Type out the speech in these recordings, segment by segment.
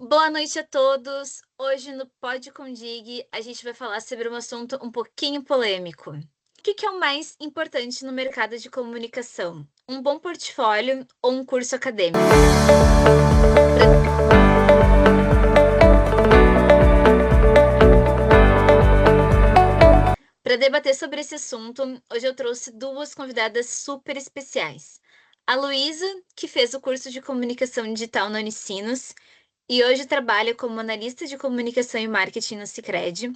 Boa noite a todos. Hoje no Pod Condig a gente vai falar sobre um assunto um pouquinho polêmico. O que é o mais importante no mercado de comunicação? Um bom portfólio ou um curso acadêmico? Para debater sobre esse assunto, hoje eu trouxe duas convidadas super especiais. A Luísa, que fez o curso de comunicação digital na Unicinos e hoje trabalha como analista de comunicação e marketing no Sicredi.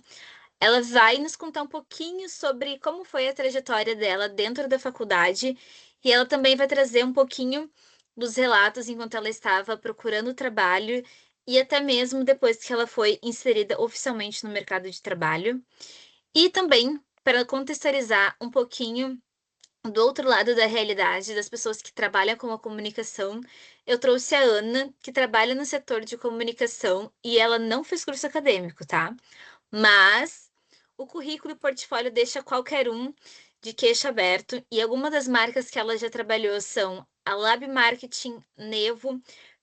Ela vai nos contar um pouquinho sobre como foi a trajetória dela dentro da faculdade e ela também vai trazer um pouquinho dos relatos enquanto ela estava procurando trabalho e até mesmo depois que ela foi inserida oficialmente no mercado de trabalho. E também para contextualizar um pouquinho do outro lado da realidade das pessoas que trabalham com a comunicação, eu trouxe a Ana, que trabalha no setor de comunicação e ela não fez curso acadêmico, tá? Mas o currículo e portfólio deixa qualquer um de queixo aberto e algumas das marcas que ela já trabalhou são a Lab Marketing, Nevo,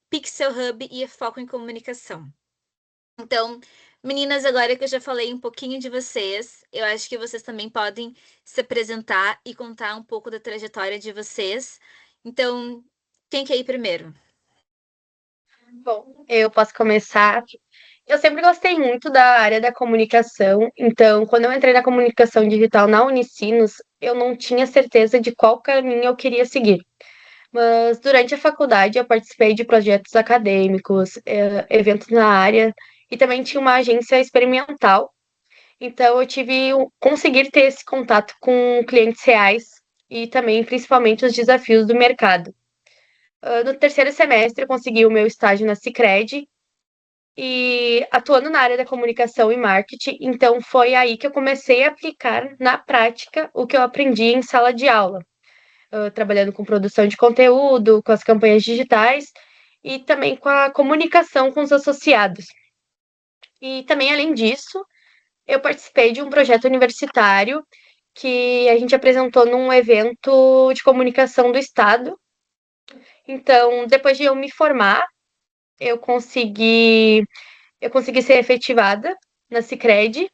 Pixel Hub e a Foco em Comunicação. Então, meninas, agora que eu já falei um pouquinho de vocês, eu acho que vocês também podem se apresentar e contar um pouco da trajetória de vocês. Então, quem quer ir primeiro? Bom, eu posso começar. Eu sempre gostei muito da área da comunicação, então, quando eu entrei na comunicação digital na Unicinos, eu não tinha certeza de qual caminho eu queria seguir. Mas durante a faculdade, eu participei de projetos acadêmicos, eventos na área, e também tinha uma agência experimental. Então, conseguir ter esse contato com clientes reais e também, principalmente, os desafios do mercado. No terceiro semestre, eu consegui o meu estágio na Sicredi e atuando na área da comunicação e marketing, então foi aí que eu comecei a aplicar na prática o que eu aprendi em sala de aula, trabalhando com produção de conteúdo, com as campanhas digitais e também com a comunicação com os associados. E também, além disso, eu participei de um projeto universitário que a gente apresentou num evento de comunicação do Estado. Então, depois de eu me formar, eu consegui eu consegui ser efetivada na Sicredi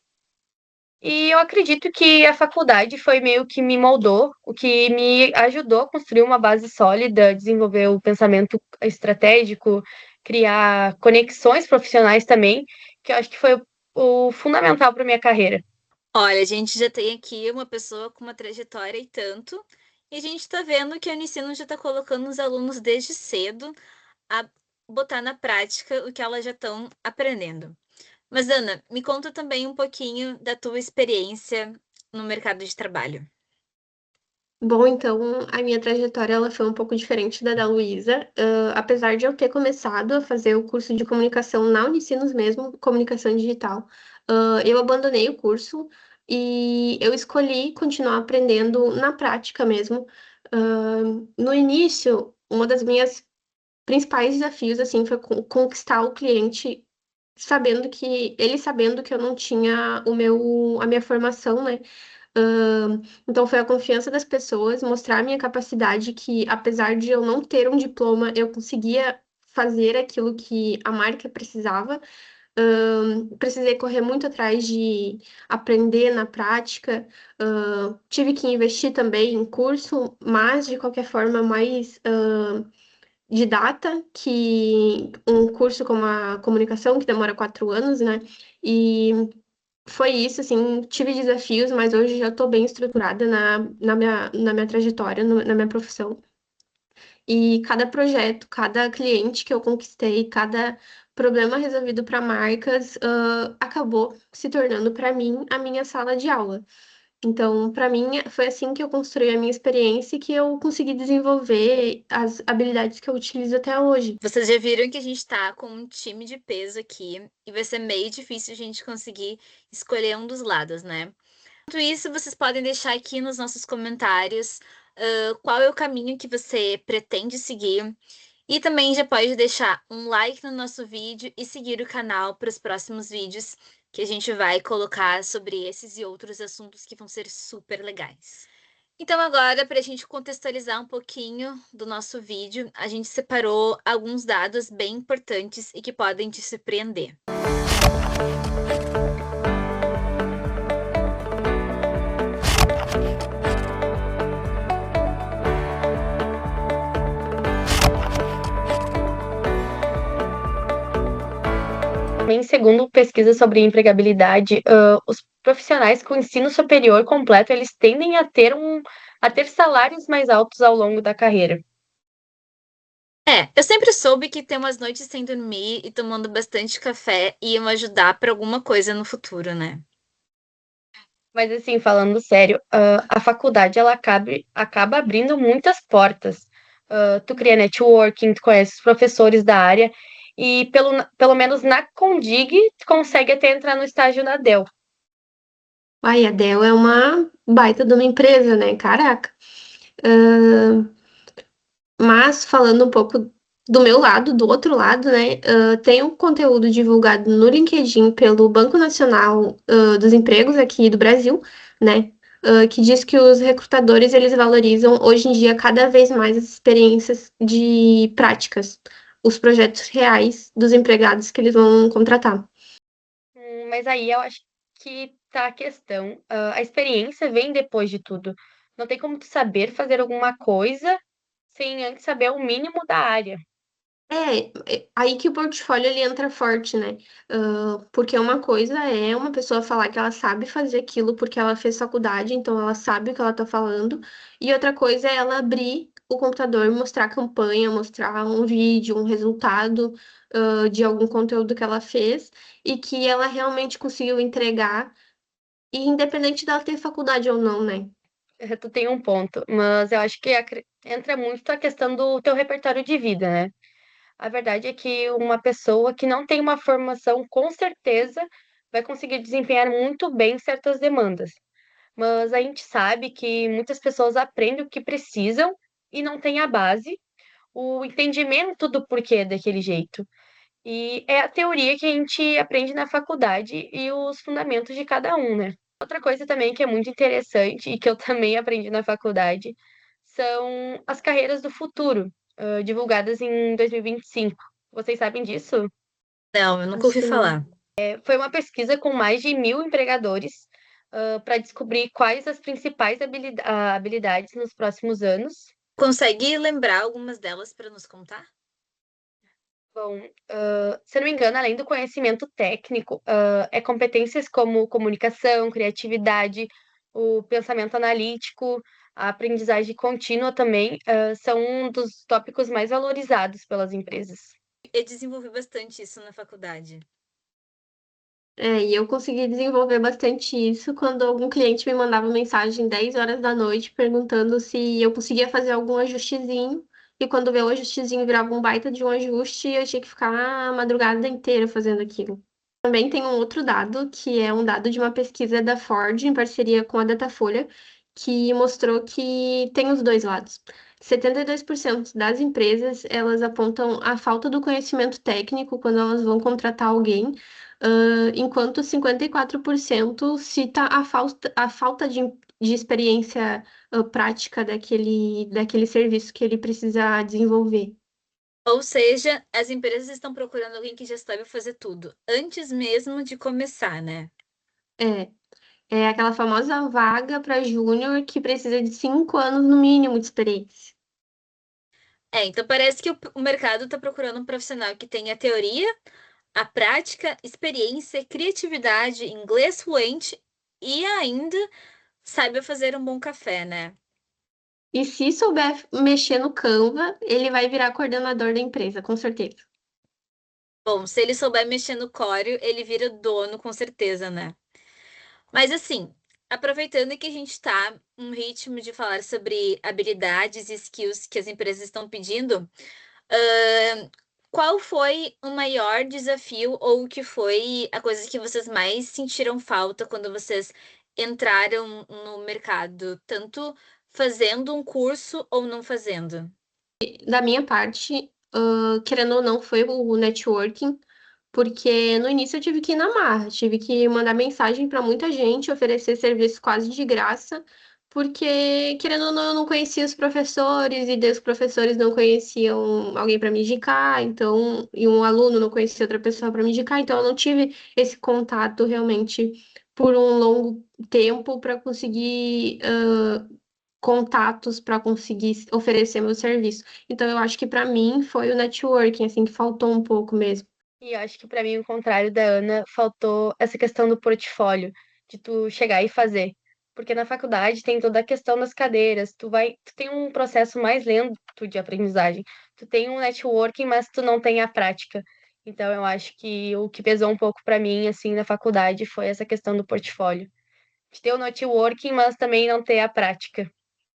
e eu acredito que a faculdade foi meio que me moldou, o que me ajudou a construir uma base sólida, desenvolver o pensamento estratégico, criar conexões profissionais também, que eu acho que foi o fundamental para minha carreira. Olha, a gente já tem aqui uma pessoa com uma trajetória e tanto, e a gente está vendo que a Unicino já está colocando os alunos desde cedo a botar na prática o que elas já estão aprendendo. Mas, Ana, me conta também um pouquinho da tua experiência no mercado de trabalho. Bom, então a minha trajetória ela foi um pouco diferente da Luísa. Apesar de eu ter começado a fazer o curso de comunicação na Unicinos mesmo, comunicação digital, eu abandonei o curso e eu escolhi continuar aprendendo na prática mesmo. No início, uma das minhas principais desafios assim foi conquistar o cliente sabendo que eu não tinha a minha formação, né? Então, foi a confiança das pessoas, mostrar a minha capacidade que, apesar de eu não ter um diploma, eu conseguia fazer aquilo que a marca precisava. Precisei correr muito atrás de aprender na prática. Tive que investir também em curso, mas, de qualquer forma, mais de data que um curso como a comunicação, que demora 4 anos, né? E foi isso, assim, tive desafios, mas hoje já estou bem estruturada na minha trajetória, na minha profissão. E cada projeto, cada cliente que eu conquistei, cada problema resolvido para marcas, acabou se tornando para mim a minha sala de aula. Então, para mim, foi assim que eu construí a minha experiência e que eu consegui desenvolver as habilidades que eu utilizo até hoje. Vocês já viram que a gente está com um time de peso aqui e vai ser meio difícil a gente conseguir escolher um dos lados, né? Enquanto isso, vocês podem deixar aqui nos nossos comentários, qual é o caminho que você pretende seguir. E também já pode deixar um like no nosso vídeo e seguir o canal para os próximos vídeos que a gente vai colocar sobre esses e outros assuntos que vão ser super legais. Então, agora, para a gente contextualizar um pouquinho do nosso vídeo, a gente separou alguns dados bem importantes e que podem te surpreender. Também, segundo pesquisa sobre empregabilidade, os profissionais com ensino superior completo, eles tendem a ter salários mais altos ao longo da carreira. Eu sempre soube que ter umas noites sem dormir e tomando bastante café iam ajudar para alguma coisa no futuro, né? Mas assim, falando sério, a faculdade ela acaba abrindo muitas portas. Tu cria networking, tu conhece os professores da área e pelo menos na Condig tu consegue até entrar no estágio na Dell. Ai, a Dell é uma baita de uma empresa, né? Caraca. Ah, mas falando um pouco do meu lado, do outro lado, né? Tem um conteúdo divulgado no LinkedIn pelo Banco Nacional, dos Empregos aqui do Brasil, né? Que diz que os recrutadores eles valorizam hoje em dia cada vez mais as experiências de práticas, os projetos reais dos empregados que eles vão contratar. Mas aí eu acho que tá a questão. A experiência vem depois de tudo. Não tem como tu saber fazer alguma coisa sem antes saber o mínimo da área. Aí que o portfólio ele entra forte, né? Porque uma coisa é uma pessoa falar que ela sabe fazer aquilo porque ela fez faculdade, então ela sabe o que ela tá falando, e outra coisa é ela abrir o computador, mostrar campanha, mostrar um vídeo, um resultado, de algum conteúdo que ela fez e que ela realmente conseguiu entregar, e independente dela ter faculdade ou não, né? Tu tem um ponto, mas eu acho que entra muito a questão do teu repertório de vida, né? A verdade é que uma pessoa que não tem uma formação, com certeza, vai conseguir desempenhar muito bem certas demandas. Mas a gente sabe que muitas pessoas aprendem o que precisam e não têm a base, o entendimento do porquê daquele jeito. E é a teoria que a gente aprende na faculdade e os fundamentos de cada um, né? Outra coisa também que é muito interessante e que eu também aprendi na faculdade são as carreiras do futuro, divulgadas em 2025. Vocês sabem disso? Não, eu nunca Acho ouvi que não. falar. Foi uma pesquisa com mais de 1.000 empregadores para descobrir quais as principais habilidades nos próximos anos. Consegue lembrar algumas delas para nos contar? Bom, se eu não me engano, além do conhecimento técnico, é competências como comunicação, criatividade, o pensamento analítico, a aprendizagem contínua também, são um dos tópicos mais valorizados pelas empresas. Eu desenvolvi bastante isso na faculdade. E eu consegui desenvolver bastante isso quando algum cliente me mandava mensagem 10 horas da noite perguntando se eu conseguia fazer algum ajustezinho. E quando veio o ajustezinho virava um baita de um ajuste e eu tinha que ficar a madrugada inteira fazendo aquilo. Também tem um outro dado, que é um dado de uma pesquisa da Ford em parceria com a Datafolha, que mostrou que tem os dois lados. 72% das empresas, elas apontam a falta do conhecimento técnico quando elas vão contratar alguém, enquanto 54% cita a falta de experiência, prática daquele serviço que ele precisa desenvolver. Ou seja, as empresas estão procurando alguém que já saiba fazer tudo, antes mesmo de começar, né? É, é aquela famosa vaga para júnior que precisa de 5 anos no mínimo de experiência. Então parece que o mercado está procurando um profissional que tenha a teoria, a prática, experiência, criatividade, inglês fluente e ainda saiba fazer um bom café, né? E se souber mexer no Canva, ele vai virar coordenador da empresa, com certeza. Bom, se ele souber mexer no Corel, ele vira dono, com certeza, né? Mas assim, aproveitando que a gente está um ritmo de falar sobre habilidades e skills que as empresas estão pedindo, ahn, qual foi o maior desafio ou o que foi a coisa que vocês mais sentiram falta quando vocês entraram no mercado, tanto fazendo um curso ou não fazendo? Da minha parte, querendo ou não, foi o networking, porque no início eu tive que ir na marra, tive que mandar mensagem para muita gente, oferecer serviço quase de graça, porque, querendo ou não, eu não conhecia os professores, e daí os professores não conheciam alguém para me indicar, então, e um aluno não conhecia outra pessoa para me indicar, então eu não tive esse contato realmente por um longo tempo para conseguir contatos para conseguir oferecer meu serviço. Então, eu acho que para mim foi o networking, assim, que faltou um pouco mesmo. E eu acho que para mim, o contrário da Ana, faltou essa questão do portfólio, de tu chegar e fazer. Porque na faculdade tem toda a questão das cadeiras, tu tem um processo mais lento de aprendizagem. Tu tem um networking, mas tu não tem a prática. Então eu acho que o que pesou um pouco para mim assim na faculdade foi essa questão do portfólio. De ter o networking, mas também não ter a prática.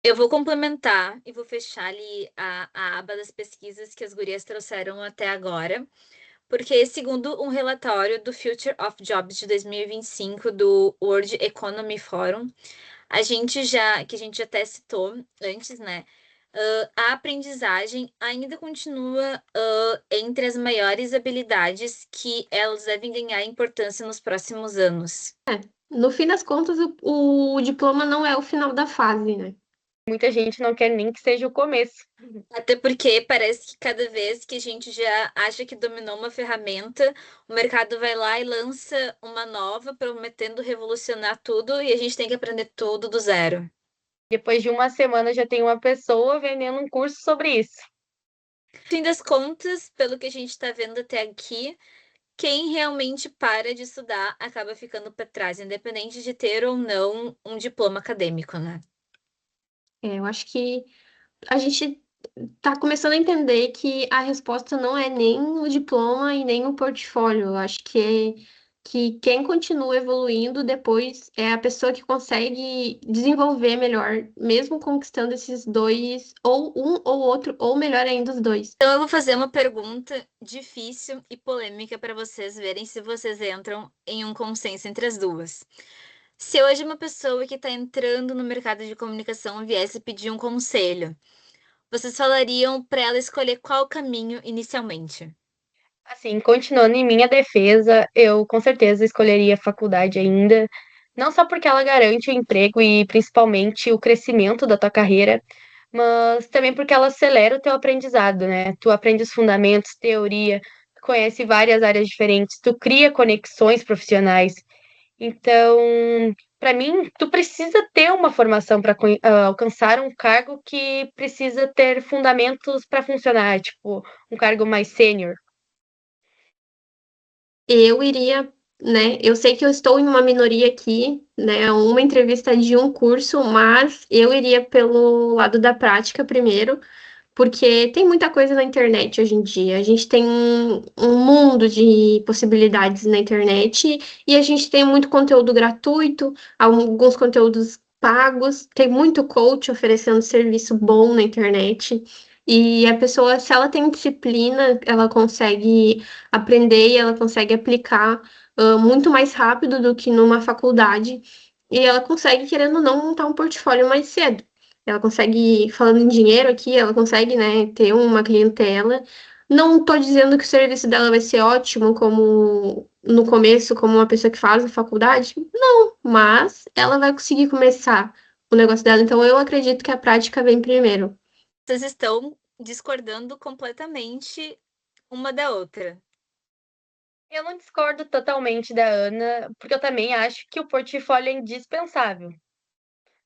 Eu vou complementar e vou fechar ali a aba das pesquisas que as gurias trouxeram até agora, porque segundo um relatório do Future of Jobs de 2025 do World Economy Forum, que a gente já até citou antes, né? A aprendizagem ainda continua entre as maiores habilidades que elas devem ganhar importância nos próximos anos. No fim das contas, o diploma não é o final da fase, né? Muita gente não quer nem que seja o começo. Até porque parece que cada vez que a gente já acha que dominou uma ferramenta, o mercado vai lá e lança uma nova, prometendo revolucionar tudo, e a gente tem que aprender tudo do zero. Depois de uma semana já tem uma pessoa vendendo um curso sobre isso. No fim das contas, pelo que a gente está vendo até aqui, quem realmente para de estudar acaba ficando para trás, independente de ter ou não um diploma acadêmico, né? Eu acho que a gente tá começando a entender que a resposta não é nem o diploma e nem o portfólio. Eu acho que quem continua evoluindo depois é a pessoa que consegue desenvolver melhor, mesmo conquistando esses dois, ou um ou outro, ou melhor ainda, os dois. Então eu vou fazer uma pergunta difícil e polêmica para vocês verem se vocês entram em um consenso entre as duas. Se hoje uma pessoa que está entrando no mercado de comunicação viesse pedir um conselho, vocês falariam para ela escolher qual caminho inicialmente? Assim, continuando em minha defesa, eu com certeza escolheria a faculdade ainda, não só porque ela garante o emprego e principalmente o crescimento da tua carreira, mas também porque ela acelera o teu aprendizado, né? Tu aprende os fundamentos, teoria, tu conhece várias áreas diferentes, tu cria conexões profissionais. Então, para mim, tu precisa ter uma formação para alcançar um cargo que precisa ter fundamentos para funcionar, tipo, um cargo mais sênior. Eu iria, né? Eu sei que eu estou em uma minoria aqui, né? Uma entrevista de um curso, mas eu iria pelo lado da prática primeiro, porque tem muita coisa na internet hoje em dia. A gente tem um mundo de possibilidades na internet e a gente tem muito conteúdo gratuito, alguns conteúdos pagos, tem muito coach oferecendo serviço bom na internet. E a pessoa, se ela tem disciplina, ela consegue aprender e ela consegue aplicar muito mais rápido do que numa faculdade. E ela consegue, querendo ou não, montar um portfólio mais cedo. Ela consegue, falando em dinheiro aqui, ela consegue, né, ter uma clientela. Não estou dizendo que o serviço dela vai ser ótimo, como no começo, como uma pessoa que faz a faculdade. Não, mas ela vai conseguir começar o negócio dela. Então, eu acredito que a prática vem primeiro. Vocês estão discordando completamente uma da outra. Eu não discordo totalmente da Ana, porque eu também acho que o portfólio é indispensável.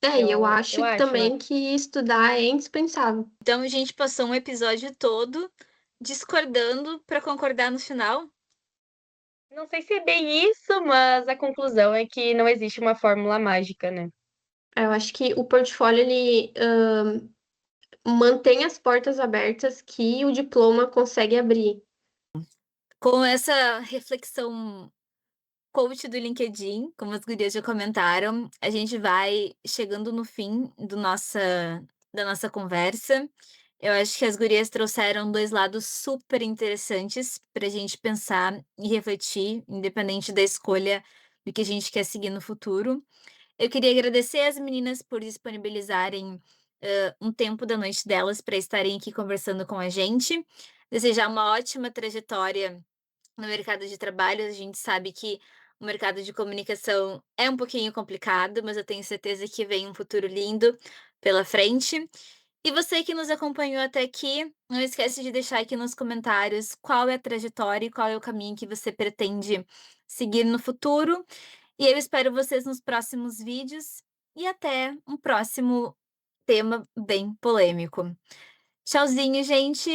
E eu Eu acho acho, né? também que estudar é indispensável. Então a gente passou um episódio todo discordando para concordar no final. Não sei se é bem isso, mas a conclusão é que não existe uma fórmula mágica, né? Eu acho que o portfólio, ele mantém as portas abertas que o diploma consegue abrir. Com essa reflexão coach do LinkedIn, como as gurias já comentaram, a gente vai chegando no fim da nossa conversa. Eu acho que as gurias trouxeram 2 lados super interessantes para a gente pensar e refletir, independente da escolha do que a gente quer seguir no futuro. Eu queria agradecer as meninas por disponibilizarem, um tempo da noite delas para estarem aqui conversando com a gente. Desejar uma ótima trajetória no mercado de trabalho. A gente sabe que O mercado de comunicação é um pouquinho complicado, mas eu tenho certeza que vem um futuro lindo pela frente. E você que nos acompanhou até aqui, não esquece de deixar aqui nos comentários qual é a trajetória e qual é o caminho que você pretende seguir no futuro. E eu espero vocês nos próximos vídeos e até um próximo tema bem polêmico. Tchauzinho, gente!